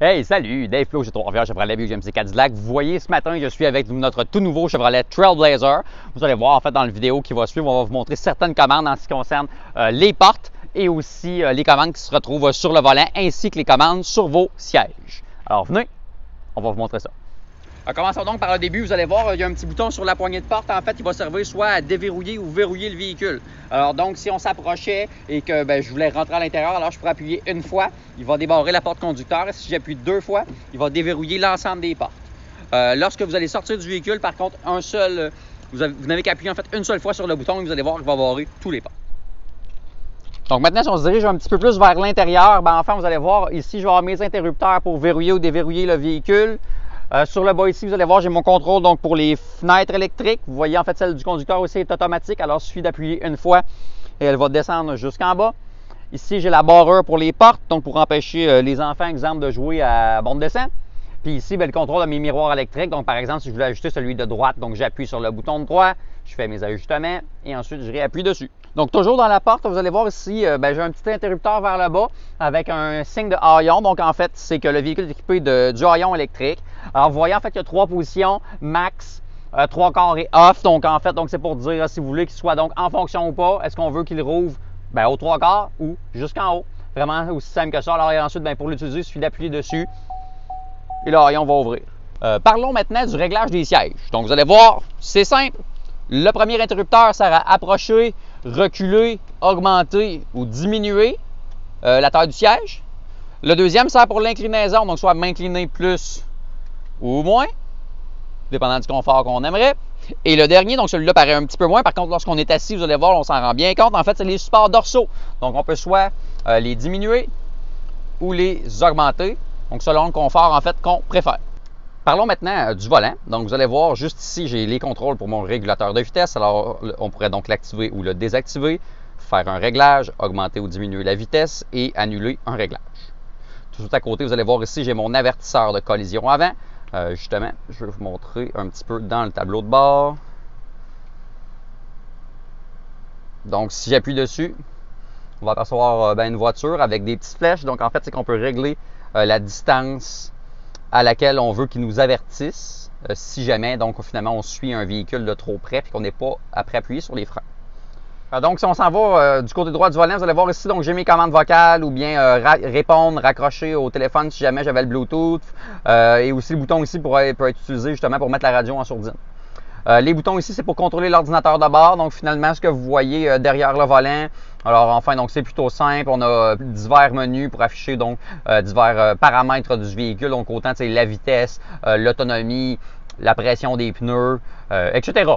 Hey, salut, Dave Flo, j'ai Trois-Rivières Chevrolet GMC Cadillac. Vous voyez, ce matin, je suis avec notre tout nouveau Chevrolet Trailblazer. Vous allez voir, en fait, dans la vidéo qui va suivre, on va vous montrer certaines commandes en ce qui concerne les portes et aussi les commandes qui se retrouvent sur le volant, ainsi que les commandes sur vos sièges. Alors, venez, on va vous montrer ça. Commençons donc par le début. Vous allez voir, il y a un petit bouton sur la poignée de porte. En fait, il va servir soit à déverrouiller ou verrouiller le véhicule. Alors donc, si on s'approchait et que je voulais rentrer à l'intérieur, alors je pourrais appuyer une fois. Il va débarrer la porte conducteur. Si j'appuie deux fois, il va déverrouiller l'ensemble des portes. Lorsque vous allez sortir du véhicule, par contre, vous n'avez qu'à appuyer en fait une seule fois sur le bouton et vous allez voir qu'il va barrer tous les portes. Donc maintenant, si on se dirige un petit peu plus vers l'intérieur, enfin, vous allez voir, ici, je vais avoir mes interrupteurs pour verrouiller ou déverrouiller le véhicule. Sur le bas ici, vous allez voir, j'ai mon contrôle donc pour les fenêtres électriques. Vous voyez, en fait, celle du conducteur aussi est automatique. Alors, il suffit d'appuyer une fois et elle va descendre jusqu'en bas. Ici, j'ai la barreur pour les portes, donc pour empêcher les enfants, exemple, de jouer à bande descente. Puis ici, le contrôle de mes miroirs électriques. Donc, par exemple, si je voulais ajuster celui de droite, donc j'appuie sur le bouton de droite, je fais mes ajustements et ensuite, je réappuie dessus. Donc, toujours dans la porte, vous allez voir ici, j'ai un petit interrupteur vers le bas avec un signe de haillon. Donc, en fait, c'est que le véhicule est équipé du haillon électrique. Alors, vous voyez, en fait, qu'il y a trois positions, max, 3/4 et off. Donc, en fait, c'est pour dire si vous voulez qu'il soit donc en fonction ou pas. Est-ce qu'on veut qu'il rouvre au 3/4 ou jusqu'en haut? Vraiment aussi simple que ça. Alors, et ensuite, pour l'utiliser, il suffit d'appuyer dessus et le haillon va ouvrir. Parlons maintenant du réglage des sièges. Donc, vous allez voir, c'est simple. Le premier interrupteur sert à approcher, reculer, augmenter ou diminuer la taille du siège. Le deuxième sert pour l'inclinaison, donc soit m'incliner plus ou moins, dépendant du confort qu'on aimerait. Et le dernier, donc celui-là paraît un petit peu moins. Par contre, lorsqu'on est assis, vous allez voir, on s'en rend bien compte. En fait, c'est les supports dorsaux. Donc, on peut soit les diminuer ou les augmenter, donc selon le confort en fait qu'on préfère. Parlons maintenant du volant. Donc, vous allez voir, juste ici, j'ai les contrôles pour mon régulateur de vitesse. Alors, on pourrait donc l'activer ou le désactiver, faire un réglage, augmenter ou diminuer la vitesse et annuler un réglage. Tout à côté, vous allez voir ici, j'ai mon avertisseur de collision avant. Justement, je vais vous montrer un petit peu dans le tableau de bord. Donc, si j'appuie dessus, on va apercevoir une voiture avec des petites flèches. Donc, en fait, c'est qu'on peut régler la distance à laquelle on veut qu'il nous avertisse si jamais, donc finalement, on suit un véhicule de trop près et qu'on n'est pas après appuyer sur les freins. Donc, si on s'en va du côté droit du volant, vous allez voir ici, donc j'ai mes commandes vocales ou bien répondre, raccrocher au téléphone si jamais j'avais le Bluetooth. Et aussi le bouton ici peut être utilisé justement pour mettre la radio en sourdine. Les boutons ici, c'est pour contrôler l'ordinateur de bord. Donc, finalement, ce que vous voyez derrière le volant. Alors, enfin, donc c'est plutôt simple. On a divers menus pour afficher donc divers paramètres du véhicule. Donc, autant la vitesse, l'autonomie, la pression des pneus, etc.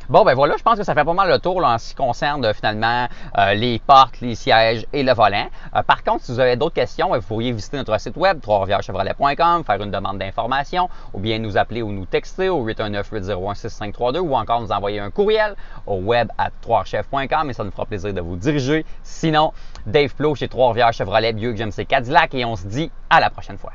Bon, voilà, je pense que ça fait pas mal le tour là, en ce qui concerne finalement les portes, les sièges et le volant. Par contre, si vous avez d'autres questions, vous pourriez visiter notre site web, troisriviereschevrolet.com, faire une demande d'information ou bien nous appeler ou nous texter au 819-801-6532 ou encore nous envoyer un courriel au web@troischef.com et ça nous fera plaisir de vous diriger. Sinon, Dave Flo chez Trois-Rivières Chevrolet GMC Cadillac et on se dit à la prochaine fois.